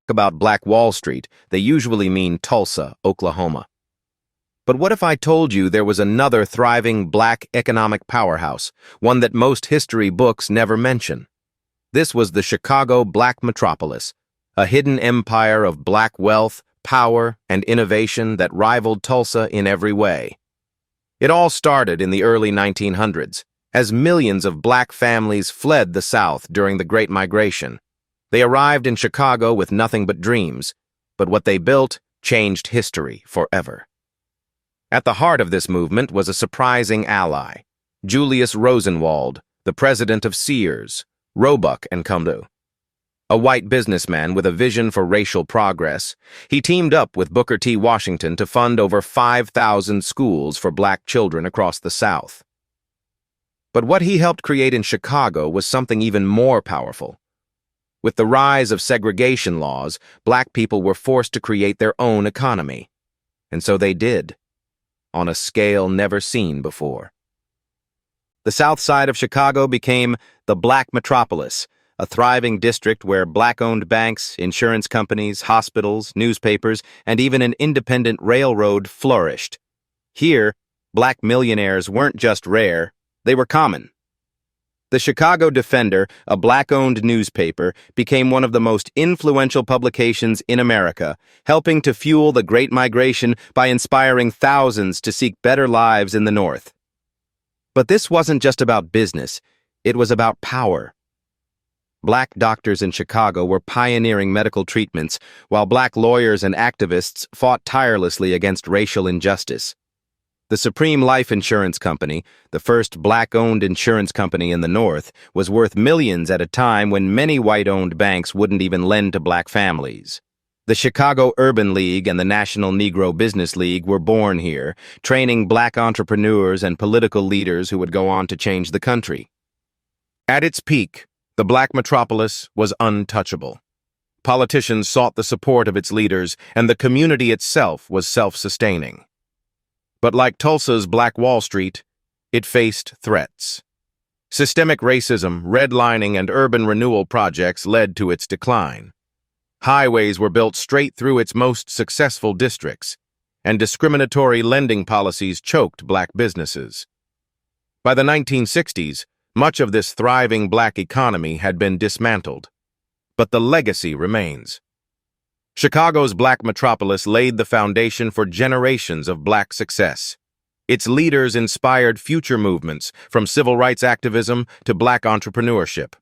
About Black Wall Street, they usually mean Tulsa, Oklahoma. But what if I told you there was another thriving black economic powerhouse, one that most history books never mention? This was the Chicago Black Metropolis, a hidden empire of black wealth, power, and innovation that rivaled Tulsa in every way. It all started in the early 1900s, as millions of black families fled the South during the Great Migration. They arrived in Chicago with nothing but dreams, but what they built changed history forever. At the heart of this movement was a surprising ally, Julius Rosenwald, the president of Sears, Roebuck and Co. A white businessman with a vision for racial progress, he teamed up with Booker T. Washington to fund over 5,000 schools for black children across the South. But what he helped create in Chicago was something even more powerful. With the rise of segregation laws, black people were forced to create their own economy. And so they did, on a scale never seen before. The South Side of Chicago became the Black Metropolis, a thriving district where black-owned banks, insurance companies, hospitals, newspapers, and even an independent railroad flourished. Here, black millionaires weren't just rare, they were common. The Chicago Defender, a black-owned newspaper, became one of the most influential publications in America, helping to fuel the Great Migration by inspiring thousands to seek better lives in the North. But this wasn't just about business, it was about power. Black doctors in Chicago were pioneering medical treatments, while black lawyers and activists fought tirelessly against racial injustice. The Supreme Life Insurance Company, the first black-owned insurance company in the North, was worth millions at a time when many white-owned banks wouldn't even lend to black families. The Chicago Urban League and the National Negro Business League were born here, training black entrepreneurs and political leaders who would go on to change the country. At its peak, the Black Metropolis was untouchable. Politicians sought the support of its leaders, and the community itself was self-sustaining. But like Tulsa's Black Wall Street, it faced threats. Systemic racism, redlining, and urban renewal projects led to its decline. Highways were built straight through its most successful districts, and discriminatory lending policies choked black businesses. By the 1960s, much of this thriving black economy had been dismantled, but the legacy remains. Chicago's Black Metropolis laid the foundation for generations of black success. Its leaders inspired future movements, from civil rights activism to black entrepreneurship.